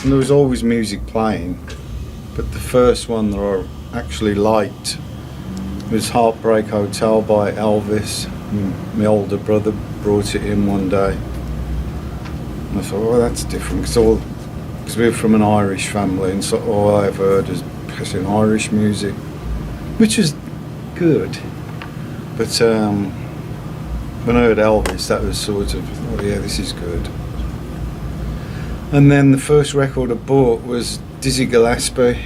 and there was always music playing, but the first one that I actually liked was Heartbreak Hotel by Elvis. My older brother brought it in one day, and I thought, oh, that's different, because we're from an Irish family, and so all I've heard is pissing Irish music, which is good, but when I heard Elvis, that was sort of, oh yeah, this is good. And then the first record I bought was Dizzy Gillespie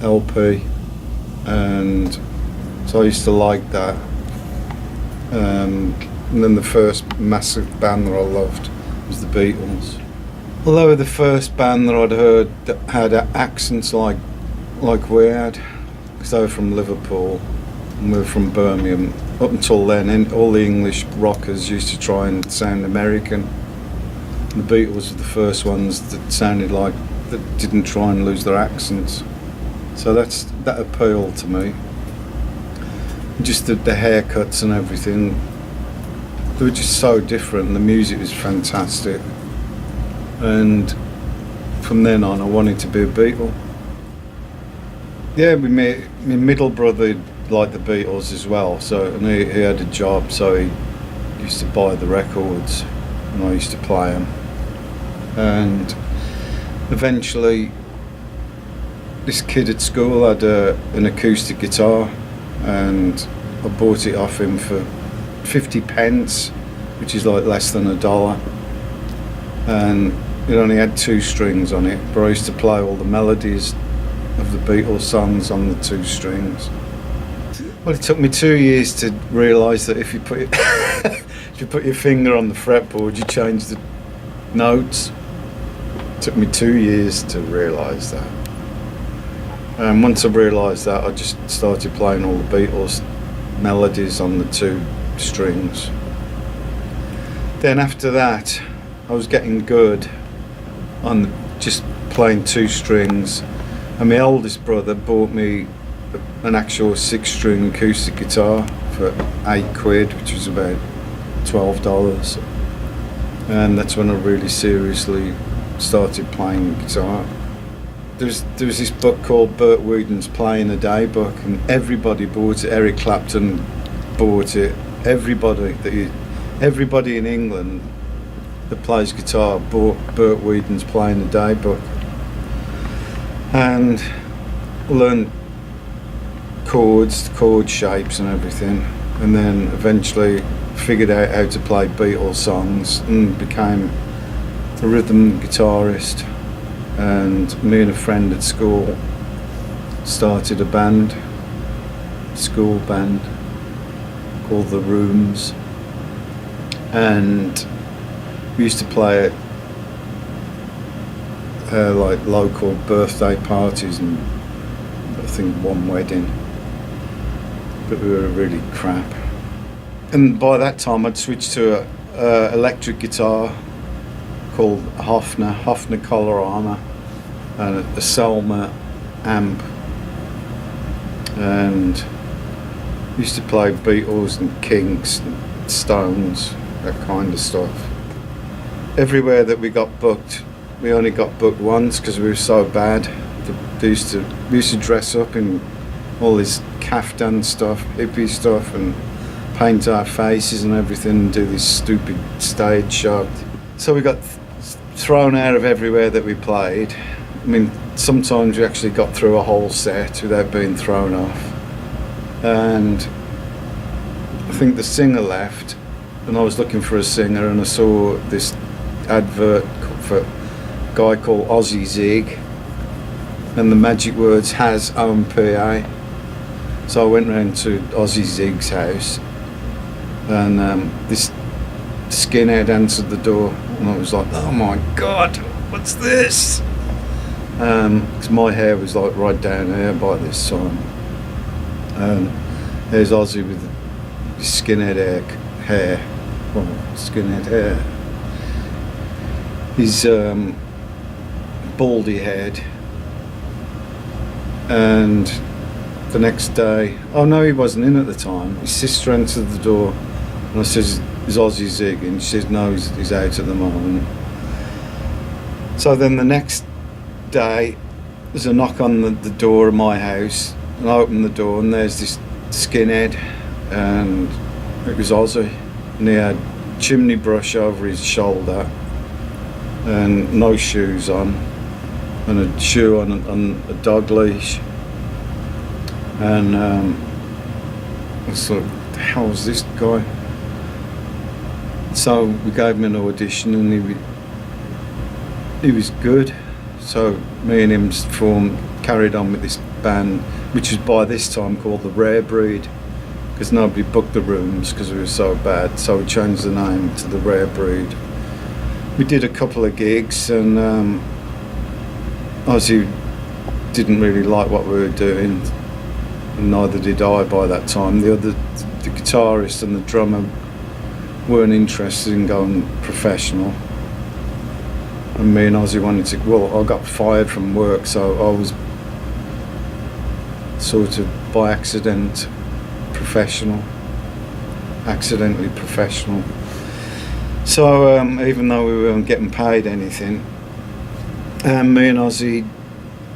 LP, and so I used to like that. And then the first massive band that I loved was the Beatles. Although the first band that I'd heard that had accents like we had, because they were from Liverpool and we were from Birmingham. Up until then, all the English rockers used to try and sound American. The Beatles were the first ones that sounded like, that didn't try and lose their accents. So that appealed to me. Just the haircuts and everything, they were just so different, and the music was fantastic. And from then on, I wanted to be a Beatle. Yeah, my middle brother liked the Beatles as well, and he had a job, so he used to buy the records, and I used to play them. And eventually, this kid at school had an acoustic guitar, and I bought it off him for 50 pence, which is like less than $1. And it only had 2 strings on it, but I used to play all the melodies of the Beatles songs on the 2 strings. Well, it took me 2 years to realise that if you put if you put your finger on the fretboard, you change the notes. It took me 2 years to realise that. And once I realised that, I just started playing all the Beatles melodies on the 2 strings. Then after that, I was getting good on just playing 2 strings, and my oldest brother bought me an actual 6-string acoustic guitar for £8, which was about $12. And that's when I really seriously started playing guitar. There was this book called Bert Wooden's Playing a Day book, and everybody bought it. Eric Clapton bought it. Everybody in England that plays guitar bought Bert Wooden's Playing a Day book, and learned chord shapes and everything, and then eventually figured out how to play Beatles songs and became a rhythm guitarist. And me and a friend at school started a band, school band, called The Rooms, and we used to play at like local birthday parties and I think one wedding, but we were really crap. And by that time I'd switched to a electric guitar called Hofner Colorama, and a Selmer amp, and used to play Beatles and Kinks and Stones, that kind of stuff. Everywhere that we got booked, we only got booked once because we were so bad. We used to dress up in all this caftan stuff, hippie stuff, and paint our faces and everything and do this stupid stage show. So we got thrown out of everywhere that we played. I mean, sometimes we actually got through a whole set without being thrown off. And I think the singer left, and I was looking for a singer, and I saw this advert for a guy called Ozzy Zigg, and the magic words has own PA. So I went round to Ozzy Zigg's house, and this skinhead answered the door, and I was like, oh my god, what's this? Because my hair was like right down here by this time. There's Ozzy with his skinhead hair. His baldy head. And the next day, oh no, he wasn't in at the time. His sister answered the door, and I says, is Ozzy Zigg? And she says, no, he's out at the moment. So then the next day, there's a knock on the door of my house, and I open the door, and there's this skinhead, and it was Ozzy, and he had chimney brush over his shoulder, and no shoes on, and a shoe on a dog leash, and I was like, what the hell is this guy? So we gave him an audition, and he was good. So me and him carried on with this band, which was by this time called the Rare Breed, because nobody booked the rooms because we were so bad. So we changed the name to the Rare Breed. We did a couple of gigs, and Ozzy didn't really like what we were doing, and neither did I by that time. The guitarist and the drummer weren't interested in going professional, and me and Ozzy wanted to. Well, I got fired from work, so I was sort of by accident accidentally professional. So even though we weren't getting paid anything, me and Ozzy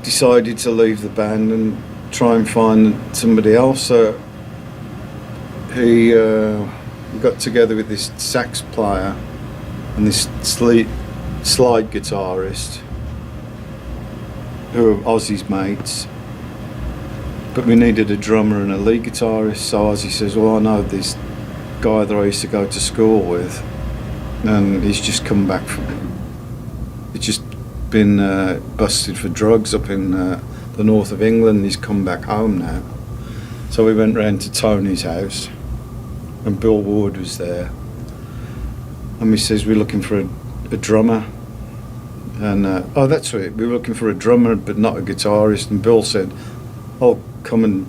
decided to leave the band and try and find somebody else. So he got together with this sax player and this slide guitarist, who were Ozzy's mates, but we needed a drummer and a lead guitarist. So Ozzy says, well, I know this guy that I used to go to school with, and he's just come back from, he's just been busted for drugs up in the north of England. He's come back home now. So we went round to Tony's house, and Bill Ward was there, and he says, we're looking for a drummer, and oh, that's right, we were looking for a drummer but not a guitarist. And Bill said, I'll come and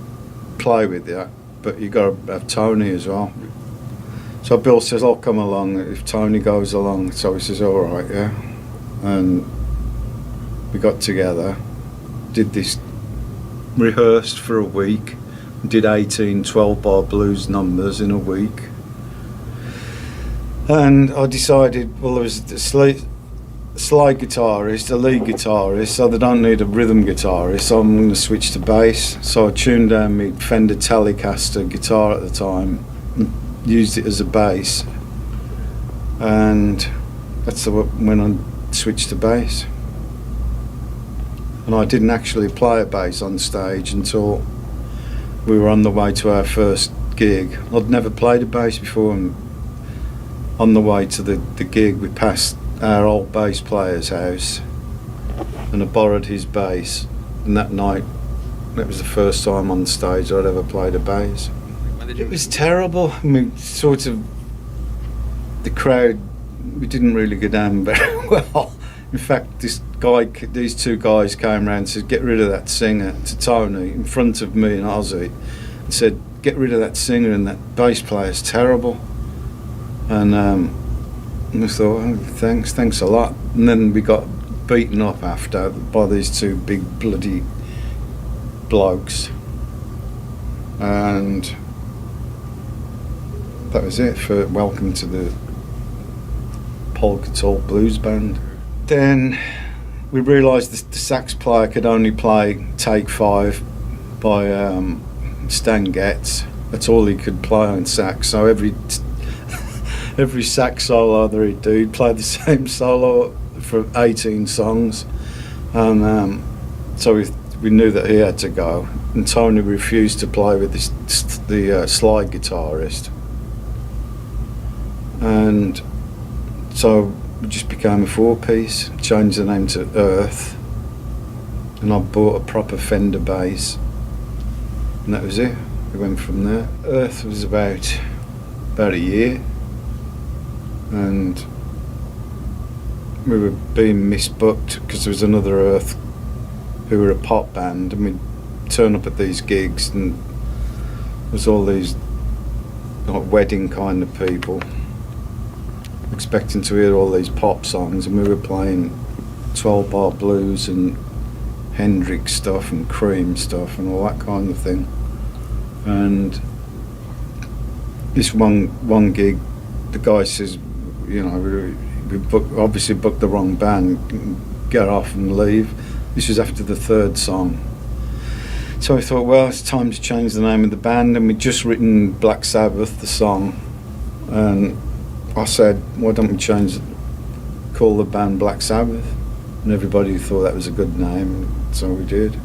play with you, but you got to have Tony as well. So Bill says, I'll come along if Tony goes along. So he says, all right, yeah. And we got together, did this, rehearsed for a week, did 18 12-bar blues numbers in a week. And I decided, well, there was a slide guitarist, a lead guitarist, so they don't need a rhythm guitarist, so I'm going to switch to bass. So I tuned down my Fender Telecaster guitar at the time, and used it as a bass, and that's when I switched to bass. And I didn't actually play a bass on stage until we were on the way to our first gig. I'd never played a bass before, and on the way to the gig we passed our old bass player's house, and I borrowed his bass, and that night, that was the first time on stage I'd ever played a bass. It was terrible. I mean, sort of, the crowd, we didn't really go down very well. In fact, these two guys came around and said, get rid of that singer, to Tony, in front of me and Ozzy, and said, get rid of that singer, and that bass player's terrible. And I thought, oh, thanks a lot. And then we got beaten up after by these two big bloody blokes, and that was it for welcome to the Polka Talk Blues Band. Then we realised the sax player could only play Take 5 by Stan Getz. That's all he could play on sax. So every sax solo that he'd do, he'd play the same solo for 18 songs. And so we knew that he had to go. And Tony refused to play with the slide guitarist. And so we just became a four-piece, changed the name to Earth, and I bought a proper Fender bass, and that was it. We went from there. Earth was about a year, and we were being misbooked because there was another Earth who were a pop band, and we'd turn up at these gigs, and there was all these like wedding kind of people expecting to hear all these pop songs, and we were playing 12-bar blues and Hendrix stuff and Cream stuff and all that kind of thing. And this one gig, the guy says, you know, we obviously booked the wrong band. get off and leave. This was after the third song. So I thought, well, it's time to change the name of the band, and we'd just written Black Sabbath, the song, and I said, why don't we call the band Black Sabbath? And everybody thought that was a good name, so we did.